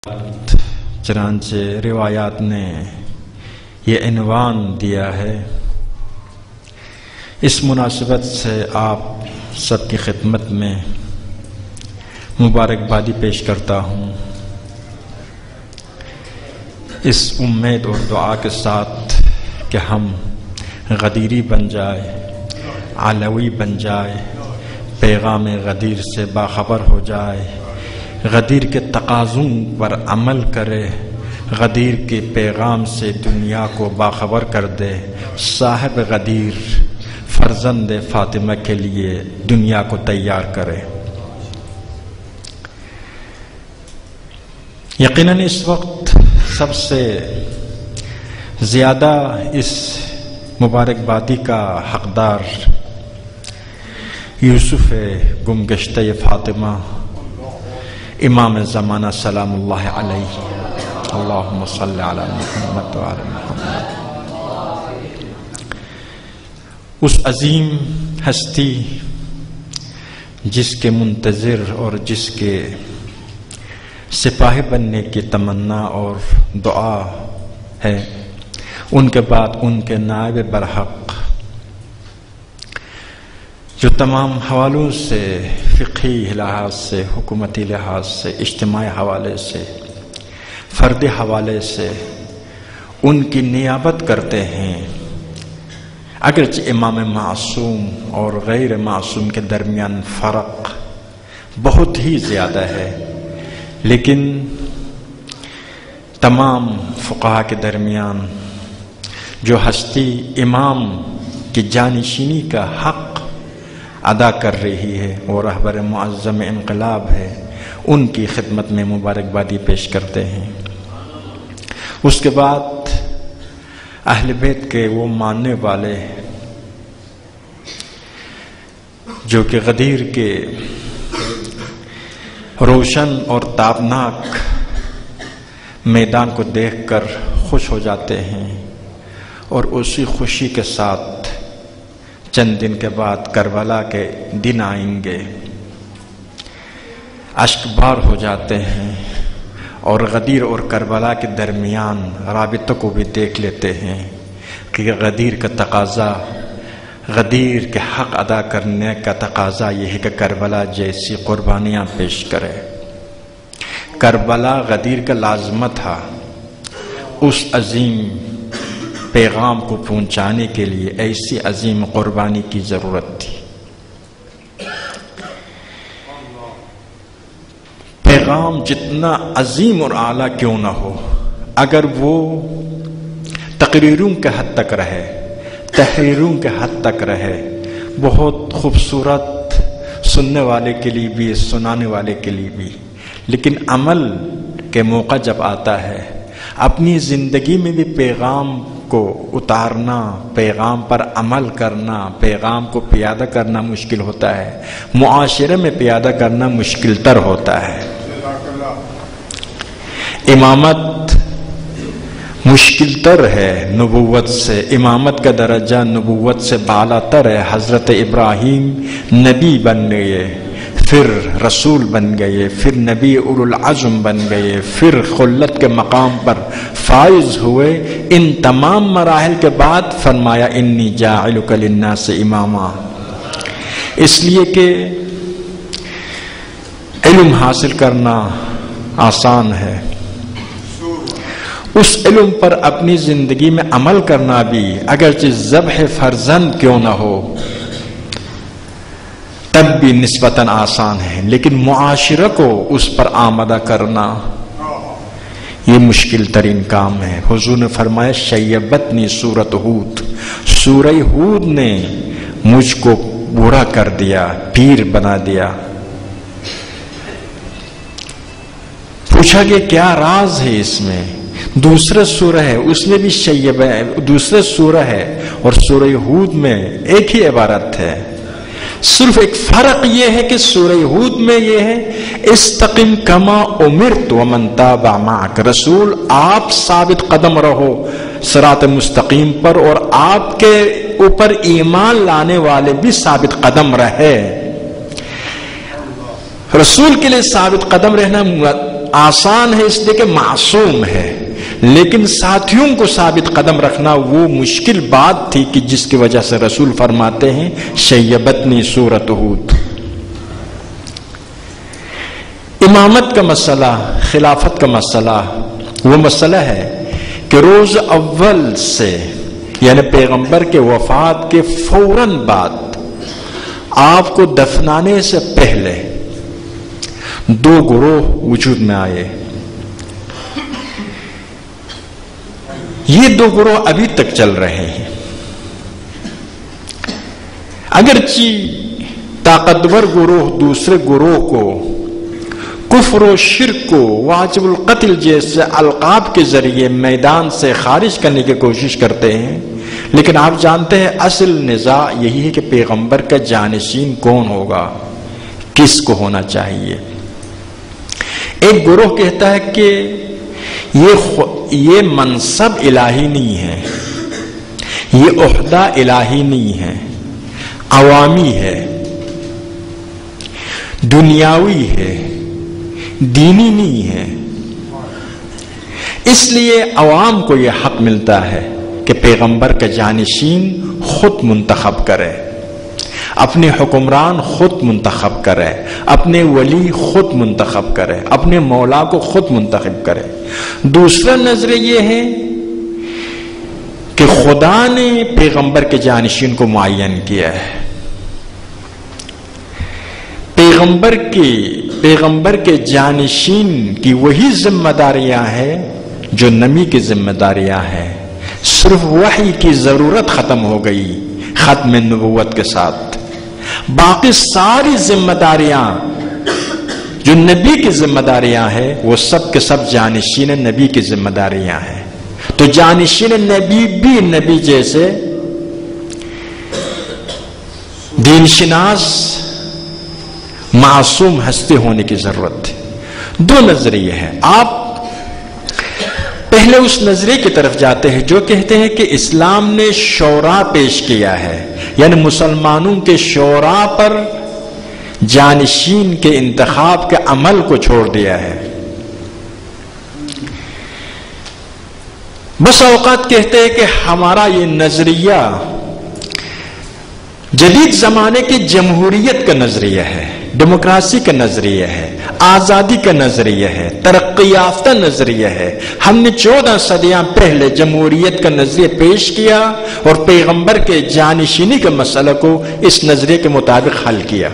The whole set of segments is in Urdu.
چنانچہ روایات نے یہ عنوان دیا ہے۔ اس مناسبت سے آپ سب کی خدمت میں مبارکبادی پیش کرتا ہوں، اس امید اور دعا کے ساتھ کہ ہم غدیری بن جائے، علوی بن جائے، پیغام غدیر سے باخبر ہو جائے، غدیر کے تقاضوں پر عمل کرے، غدیر کے پیغام سے دنیا کو باخبر کر دے، صاحب غدیر فرزند فاطمہ کے لیے دنیا کو تیار کرے۔ یقیناً اس وقت سب سے زیادہ اس مبارکبادی کا حقدار یوسف گمگشتہ فاطمہ امام زمانہ سلام اللہ علیہ، اللہم صلی علی محمد وعلی محمد۔ اس عظیم ہستی جس کے منتظر اور جس کے سپاہی بننے کی تمنا اور دعا ہے، ان کے بعد ان کے نائب برحق جو تمام حوالوں سے، فقہی لحاظ سے، حکومتی لحاظ سے، اجتماعی حوالے سے، فردی حوالے سے ان کی نیابت کرتے ہیں۔ اگرچہ امام معصوم اور غیر معصوم کے درمیان فرق بہت ہی زیادہ ہے، لیکن تمام فقہا کے درمیان جو ہستی امام کی جانشینی کا حق ادا کر رہی ہے وہ رہبر معظم انقلاب ہے، ان کی خدمت میں مبارکبادی پیش کرتے ہیں۔ اس کے بعد اہل بیت کے وہ ماننے والے جو کہ غدیر کے روشن اور تابناک میدان کو دیکھ کر خوش ہو جاتے ہیں، اور اسی خوشی کے ساتھ چند دن کے بعد کربلا کے دن آئیں گے، اشک بار ہو جاتے ہیں اور غدیر اور کربلا کے درمیان رابطہ کو بھی دیکھ لیتے ہیں کہ غدیر کا تقاضا، غدیر کے حق ادا کرنے کا تقاضا یہ ہے کہ کربلا جیسی قربانیاں پیش کرے۔ کربلا غدیر کا لازمہ تھا، اس عظیم پیغام کو پہنچانے کے لیے ایسی عظیم قربانی کی ضرورت تھی۔ پیغام جتنا عظیم اور اعلیٰ کیوں نہ ہو، اگر وہ تقریروں کے حد تک رہے، تحریروں کے حد تک رہے، بہت خوبصورت سننے والے کے لیے بھی، سنانے والے کے لیے بھی، لیکن عمل کے موقع جب آتا ہے، اپنی زندگی میں بھی پیغام کو اتارنا، پیغام پر عمل کرنا، پیغام کو پیادہ کرنا مشکل ہوتا ہے، معاشرے میں پیادہ کرنا مشکل تر ہوتا ہے۔ امامت مشکل تر ہے نبوت سے، امامت کا درجہ نبوت سے بالا تر ہے۔ حضرت ابراہیم نبی بن گئے، پھر رسول بن گئے، پھر نبی اولو العزم بن گئے، پھر خلت کے مقام پر فائز ہوئے۔ ان تمام مراحل کے بعد فرمایا انی جاعلک للناس اماما، اس لیے کہ علم حاصل کرنا آسان ہے، اس علم پر اپنی زندگی میں عمل کرنا بھی اگرچہ ذبح فرزند کیوں نہ ہو تب بھی نسبتاً آسان ہے، لیکن معاشرہ کو اس پر آمادہ کرنا یہ مشکل ترین کام ہے۔ حضور نے فرمایا شیبتنی سورۃ ہود، سورہ ہود نے مجھ کو بوڑھا کر دیا، پیر بنا دیا۔ پوچھا کہ کیا راز ہے اس میں؟ دوسرا سورہ ہے، اس میں بھی شیب ہے، دوسرا سورہ ہے، اور سورہ ہود میں ایک ہی عبارت ہے، صرف ایک فرق یہ ہے کہ سورہ ہود میں یہ ہے استقم کما امرت ومن تابع معک، رسول آپ ثابت قدم رہو صراط مستقیم پر، اور آپ کے اوپر ایمان لانے والے بھی ثابت قدم رہے۔ رسول کے لیے ثابت قدم رہنا آسان ہے اس لیے کہ معصوم ہے، لیکن ساتھیوں کو ثابت قدم رکھنا وہ مشکل بات تھی کہ جس کی وجہ سے رسول فرماتے ہیں شیبتنی سورۃ ہود۔ امامت کا مسئلہ، خلافت کا مسئلہ وہ مسئلہ ہے کہ روز اول سے یعنی پیغمبر کے وفات کے فوراً بعد آپ کو دفنانے سے پہلے دو گروہ وجود میں آئے۔ یہ دو گروہ ابھی تک چل رہے ہیں، اگرچہ طاقتور گروہ دوسرے گروہ کو کفر و شرک کو واجب القتل جیسے القاب کے ذریعے میدان سے خارج کرنے کی کوشش کرتے ہیں، لیکن آپ جانتے ہیں اصل نزاع یہی ہے کہ پیغمبر کا جانشین کون ہوگا، کس کو ہونا چاہیے۔ ایک گروہ کہتا ہے کہ یہ منصب الہی نہیں ہے، یہ عہدہ الہی نہیں ہے، عوامی ہے، دنیاوی ہے، دینی نہیں ہے، اس لیے عوام کو یہ حق ملتا ہے کہ پیغمبر کا جانشین خود منتخب کرے، اپنے حکمران خود منتخب کرے، اپنے ولی خود منتخب کرے، اپنے مولا کو خود منتخب کرے۔ دوسرا نظریہ یہ ہے کہ خدا نے پیغمبر کے جانشین کو معین کیا ہے، پیغمبر کے جانشین کی وہی ذمہ داریاں ہیں جو نبی کی ذمہ داریاں ہیں، صرف وحی کی ضرورت ختم ہو گئی ختم نبوت کے ساتھ، باقی ساری ذمہ داریاں جو نبی کی ذمہ داریاں ہیں وہ سب کے سب جانشین نبی کی ذمہ داریاں ہیں۔ تو جانشین نبی بھی نبی جیسے دین شناس معصوم ہستی ہونے کی ضرورت ہے۔ دو نظریے ہیں، آپ پہلے اس نظریے کی طرف جاتے ہیں جو کہتے ہیں کہ اسلام نے شورا پیش کیا ہے، یعنی مسلمانوں کے شورا پر جانشین کے انتخاب کے عمل کو چھوڑ دیا ہے۔ بس اوقات کہتے ہیں کہ ہمارا یہ نظریہ جدید زمانے کی جمہوریت کا نظریہ ہے، ڈیموکریسی کا نظریہ ہے، آزادی کا نظریہ ہے، ترقی یافتہ نظریہ ہے۔ ہم نے 14 صدیاں پہلے جمہوریت کا نظریہ پیش کیا اور پیغمبر کے جانشینی کے مسئلہ کو اس نظریے کے مطابق حل کیا،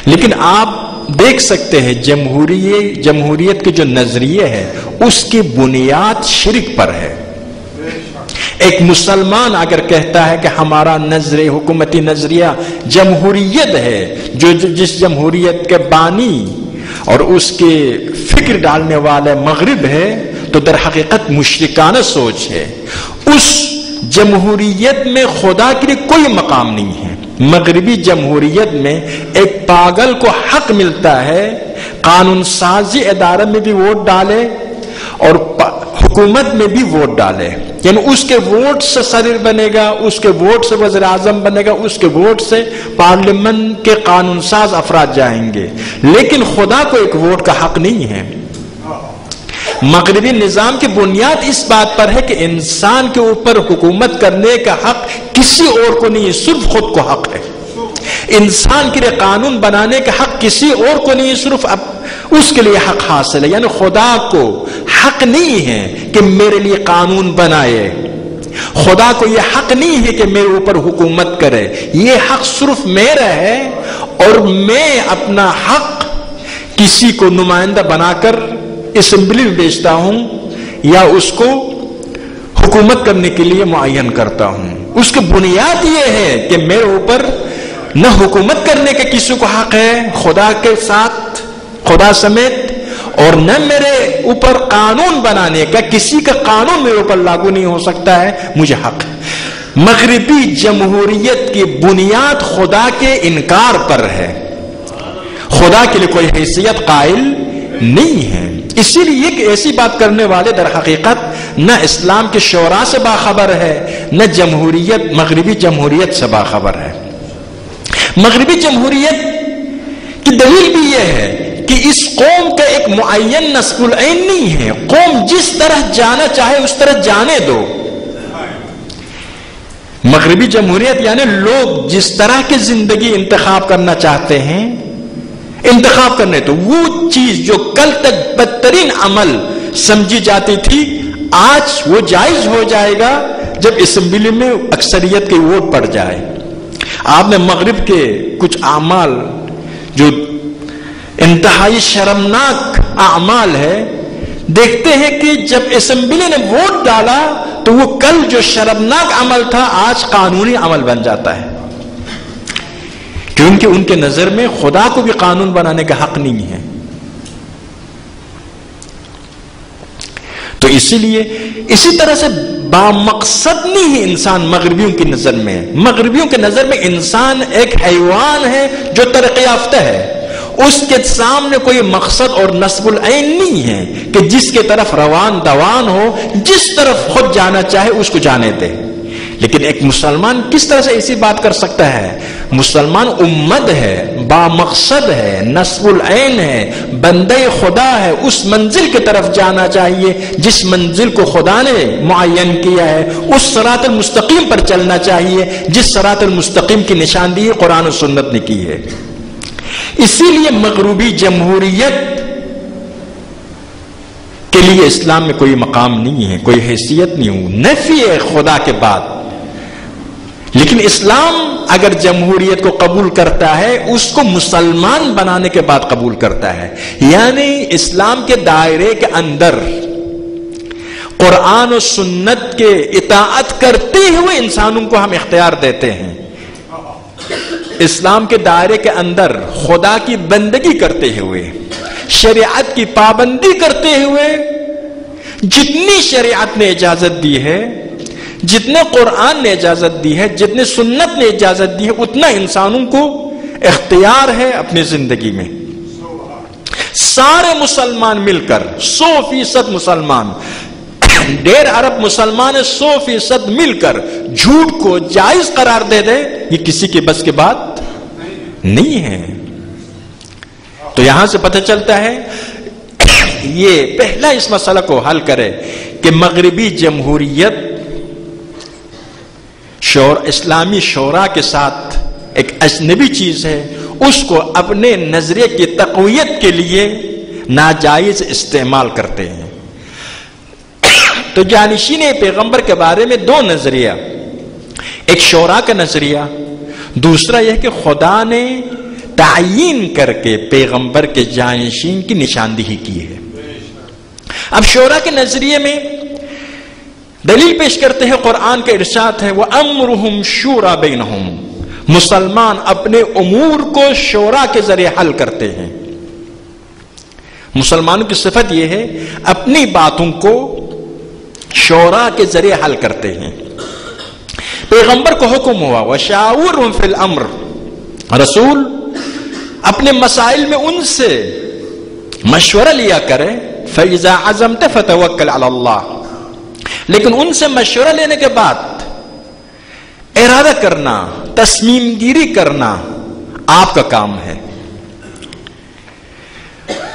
لیکن آپ دیکھ سکتے ہیں جمہوریت کے جو نظریے ہے اس کی بنیاد شرک پر ہے۔ ایک مسلمان اگر کہتا ہے کہ ہمارا نظریہ حکومتی نظریہ جمہوریت ہے، جس جمہوریت کے بانی اور اس کے فکر ڈالنے والے مغرب ہے، تو در حقیقت مشرکانہ سوچ ہے۔ اس جمہوریت میں خدا کے لیے کوئی مقام نہیں ہے۔ مغربی جمہوریت میں ایک پاگل کو حق ملتا ہے قانون سازی ادارے میں بھی ووٹ ڈالے اور حکومت میں بھی ووٹ ڈالے، یعنی اس کے ووٹ سے صدر بنے گا، اس کے ووٹ سے وزیر اعظم بنے گا، اس کے ووٹ سے پارلیمنٹ کے قانون ساز افراد جائیں گے، لیکن خدا کو ایک ووٹ کا حق نہیں ہے۔ مغربی نظام کی بنیاد اس بات پر ہے کہ انسان کے اوپر حکومت کرنے کا حق کسی اور کو نہیں، صرف خود کو حق ہے۔ انسان کے لیے قانون بنانے کا حق کسی اور کو نہیں، صرف اس کے لیے حق حاصل ہے، یعنی خدا کو حق نہیں ہے کہ میرے لیے قانون بنائے، خدا کو یہ حق نہیں ہے کہ میرے اوپر حکومت کرے، یہ حق صرف میرا ہے اور میں اپنا حق کسی کو نمائندہ بنا کر اسمبلی میں بھیجتا ہوں یا اس کو حکومت کرنے کے لیے معین کرتا ہوں۔ اس کی بنیاد یہ ہے کہ میرے اوپر نہ حکومت کرنے کا کسی کو حق ہے خدا کے ساتھ، خدا سمیت، اور نہ میرے اوپر قانون بنانے کا، کسی کا قانون میرے اوپر لاگو نہیں ہو سکتا ہے، مجھے حق ہے۔ مغربی جمہوریت کی بنیاد خدا کے انکار پر ہے، خدا کے لیے کوئی حیثیت قائل نہیں ہے۔ اسی لیے ایک ایسی بات کرنے والے در حقیقت نہ اسلام کے شورا سے باخبر ہے، نہ جمہوریت، مغربی جمہوریت سے باخبر ہے۔ مغربی جمہوریت کی دلیل بھی یہ ہے کہ اس قوم کا ایک معین نصب العین نہیں ہے، قوم جس طرح جانا چاہے اس طرح جانے دو۔ مغربی جمہوریت یعنی لوگ جس طرح کی زندگی انتخاب کرنا چاہتے ہیں انتخاب کرنے تو وہ چیز جو کل تک بدترین عمل سمجھی جاتی تھی آج وہ جائز ہو جائے گا جب اسمبلی میں اکثریت کی ووٹ پڑ جائے۔ آپ نے مغرب کے کچھ اعمال جو انتہائی شرمناک اعمال ہے دیکھتے ہیں کہ جب اسمبلی نے ووٹ ڈالا تو وہ کل جو شرمناک عمل تھا آج قانونی عمل بن جاتا ہے، کیونکہ ان کے نظر میں خدا کو بھی قانون بنانے کا حق نہیں ہے۔ تو اسی لیے اسی طرح سے بامقصد نہیں ہے انسان مغربیوں کی نظر میں۔ مغربیوں کے نظر میں انسان ایک حیوان ہے جو ترقی یافتہ ہے، اس کے سامنے کوئی مقصد اور نصب العین نہیں ہے کہ جس کے طرف روان دوان ہو، جس طرف خود جانا چاہے اس کو جانے دے۔ لیکن ایک مسلمان کس طرح سے ایسی بات کر سکتا ہے؟ مسلمان امت ہے، بامقصد ہے، نصب العین ہے، بندے خدا ہے، اس منزل کی طرف جانا چاہیے جس منزل کو خدا نے معین کیا ہے، اس صراط المستقیم پر چلنا چاہیے جس صراط المستقیم کی نشاندہی قرآن و سنت نے کی ہے۔ اسی لیے مغربی جمہوریت کے لیے اسلام میں کوئی مقام نہیں ہے، کوئی حیثیت نہیں ہو، نفی ہے خدا کے بعد۔ لیکن اسلام اگر جمہوریت کو قبول کرتا ہے اس کو مسلمان بنانے کے بعد قبول کرتا ہے، یعنی اسلام کے دائرے کے اندر قرآن و سنت کے اطاعت کرتے ہوئے انسانوں کو ہم اختیار دیتے ہیں۔ اسلام کے دائرے کے اندر خدا کی بندگی کرتے ہوئے، شریعت کی پابندی کرتے ہوئے، جتنی شریعت نے اجازت دی ہے، جتنے قرآن نے اجازت دی ہے، جتنے سنت نے اجازت دی ہے، اتنا انسانوں کو اختیار ہے اپنی زندگی میں۔ سارے مسلمان مل کر 100% مسلمان، 1.5 ارب مسلمان 100% مل کر جھوٹ کو جائز قرار دے دے، یہ کسی کے بس کی بات نہیں ہے۔ تو یہاں سے پتہ چلتا ہے یہ پہلا اس مسئلہ کو حل کرے کہ مغربی جمہوریت اسلامی شورا کے ساتھ ایک اجنبی چیز ہے، اس کو اپنے نظریے کی تقویت کے لیے ناجائز استعمال کرتے ہیں۔ تو جانشین پیغمبر کے بارے میں 2 نظریہ، ایک شورا کا نظریہ، دوسرا یہ کہ خدا نے تعیین کر کے پیغمبر کے جانشین کی نشاندہی کی ہے۔ اب شورا کے نظریے میں دلیل پیش کرتے ہیں، قرآن کا ارشاد ہے وَأَمْرُهُمْ شُورَى بَيْنَهُمْ، مسلمان اپنے امور کو شورا کے ذریعے حل کرتے ہیں۔ مسلمانوں کی صفت یہ ہے اپنی باتوں کو شورا کے ذریعے حل کرتے ہیں۔ پیغمبر کو حکم ہوا وَشَاوِرْهُمْ فِي الْأَمْرِ، رسول اپنے مسائل میں ان سے مشورہ لیا کرے، فَإِذَا عَزَمْتَ فَتَوَكَّلْ عَلَى اللَّهِ، لیکن ان سے مشورہ لینے کے بعد ارادہ کرنا، تصمیم گیری کرنا آپ کا کام ہے۔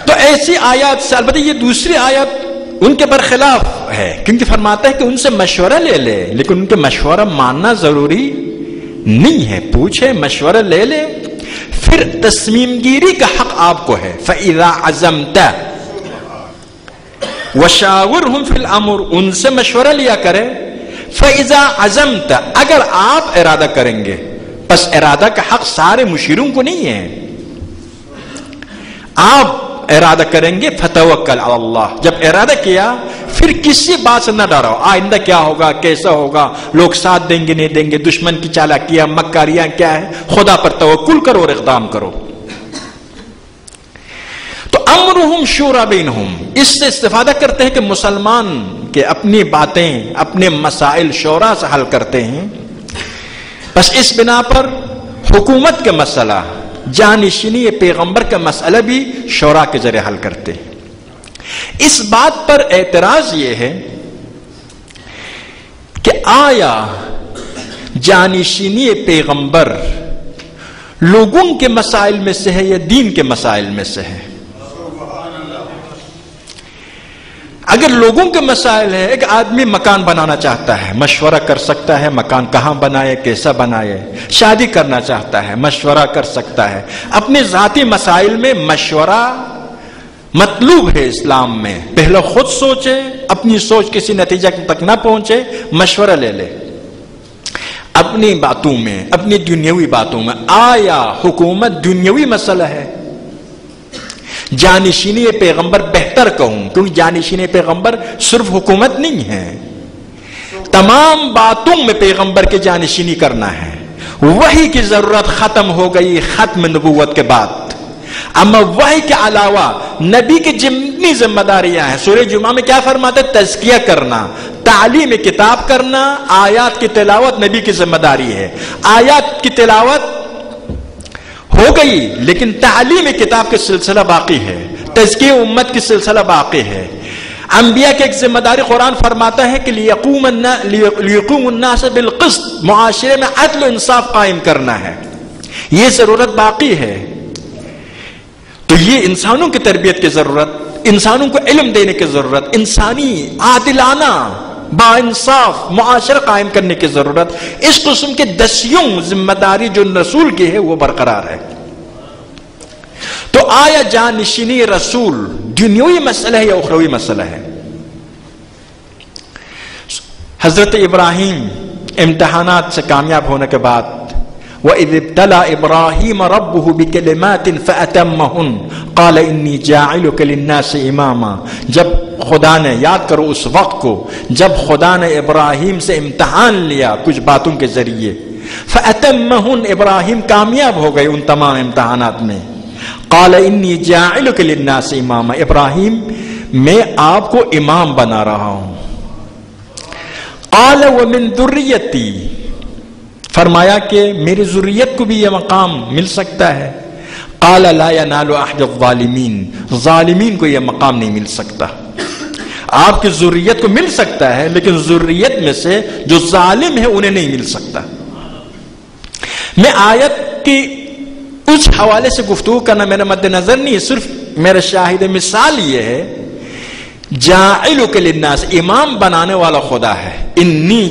تو ایسی آیات سے، البتہ یہ دوسری آیات ان کے برخلاف ہے، کیونکہ فرماتا ہے کہ ان سے مشورہ لے لے، لیکن ان کے مشورہ ماننا ضروری نہیں ہے، پوچھے، مشورہ لے لے، پھر تصمیم گیری کا حق آپ کو ہے۔ فَإِذَا عَزَمْتَ وَشَاوِرْهُمْ فِي الْأَمْرِ، ان سے مشورہ لیا کرے۔ فَإِذَا عَزَمْتَ، اگر آپ ارادہ کریں گے، پس ارادہ کا حق سارے مشیروں کو نہیں ہے، آپ ارادہ کریں گے فَتَوَكَّلْ عَلَى اللَّهِ، جب ارادہ کیا پھر کسی بات سے نہ ڈرو، آئندہ کیا ہوگا، کیسا ہوگا، لوگ ساتھ دیں گے نہیں دیں گے، دشمن کی چالاکیاں مکاریاں کیا ہے، خدا پر توکل کرو اور اقدام کرو۔ تو امرہم شورا بینہم، اس سے استفادہ کرتے ہیں کہ مسلمان کے اپنی باتیں، اپنے مسائل شورا سے حل کرتے ہیں۔ بس اس بنا پر حکومت کا مسئلہ، جانشینی پیغمبر کا مسئلہ بھی شورا کے ذریعے حل کرتے ہیں۔ اس بات پر اعتراض یہ ہے کہ آیا جانشینی پیغمبر لوگوں کے مسائل میں سے ہے یا دین کے مسائل میں سے ہے؟ اگر لوگوں کے مسائل ہے، ایک آدمی مکان بنانا چاہتا ہے، مشورہ کر سکتا ہے مکان کہاں بنائے، کیسا بنائے، شادی کرنا چاہتا ہے، مشورہ کر سکتا ہے، اپنے ذاتی مسائل میں مشورہ مطلوب ہے اسلام میں. پہلے خود سوچے، اپنی سوچ کسی نتیجہ تک نہ پہنچے، مشورہ لے لے اپنی باتوں میں، اپنی دنیاوی باتوں میں. آیا حکومت دنیاوی مسئلہ ہے؟ جانشینی پیغمبر بہتر کہوں، کیونکہ جانشینی پیغمبر صرف حکومت نہیں ہے، تمام باتوں میں پیغمبر کی جانشینی کرنا ہے. وحی کی ضرورت ختم ہو گئی ختم نبوت کے بعد. اما وحی کے علاوہ نبی کی جتنی ذمہ داریاں ہیں، سورہ جمعہ میں کیا فرماتے؟ تزکیہ کرنا، تعلیم کتاب کرنا، آیات کی تلاوت نبی کی ذمہ داری ہے. آیات کی تلاوت ہو گئی لیکن تعلیم کتاب کے سلسلہ باقی ہے، تزکیہ امت کی سلسلہ باقی ہے. انبیاء کی ایک ذمہ داری قرآن فرماتا ہے کہ لیقوم الناس بالقسط، معاشرے میں عدل و انصاف قائم کرنا ہے. یہ ضرورت باقی ہے. تو یہ انسانوں کی تربیت کی ضرورت، انسانوں کو علم دینے کی ضرورت، انسانی عادلانہ با انصاف معاشرہ قائم کرنے کی ضرورت. اس قسم کے دسیوں ذمہ داری جو رسول کی ہے وہ برقرار ہے. تو آیا جانشینی رسول دنیاوی مسئلہ ہے یا اخروی مسئلہ ہے؟ حضرت ابراہیم امتحانات سے کامیاب ہونے کے بعد وَإِذِ ابْتَلَى إِبْرَاهِيمَ رَبُّهُ بِكَلِمَاتٍ فَأَتَمَّهُنَّ قَالَ إِنِّي جَاعِلُكَ لِلنَّاسِ إِمَامًا. جب خدا نے، یاد کرو اس وقت کو جب خدا نے ابراہیم سے امتحان لیا کچھ باتوں کے ذریعے، فَأَتَمَّهُنَّ ابراہیم کامیاب ہو گئے ان تمام امتحانات میں. قَالَ إِنِّي جَاعِلُكَ لِلنَّاسِ إِمَامًا، ابراہیم میں آپ کو امام بنا رہا ہوں. قَالَ وَمِن ذُرِّيَّتِي، فرمایا کہ میری ذریت کو بھی یہ مقام مل سکتا ہے. قال لا ينال احد الظالمین، ظالمین کو یہ مقام نہیں مل سکتا. آپ کی ذریت کو مل سکتا ہے لیکن ذریت میں سے جو ظالم ہے انہیں نہیں مل سکتا. میں آیت کی اس حوالے سے گفتگو کرنا میرے مد نظر نہیں، صرف میرا شاہد مثال یہ ہے جاعلک للناس، امام بنانے والا خدا ہے. انی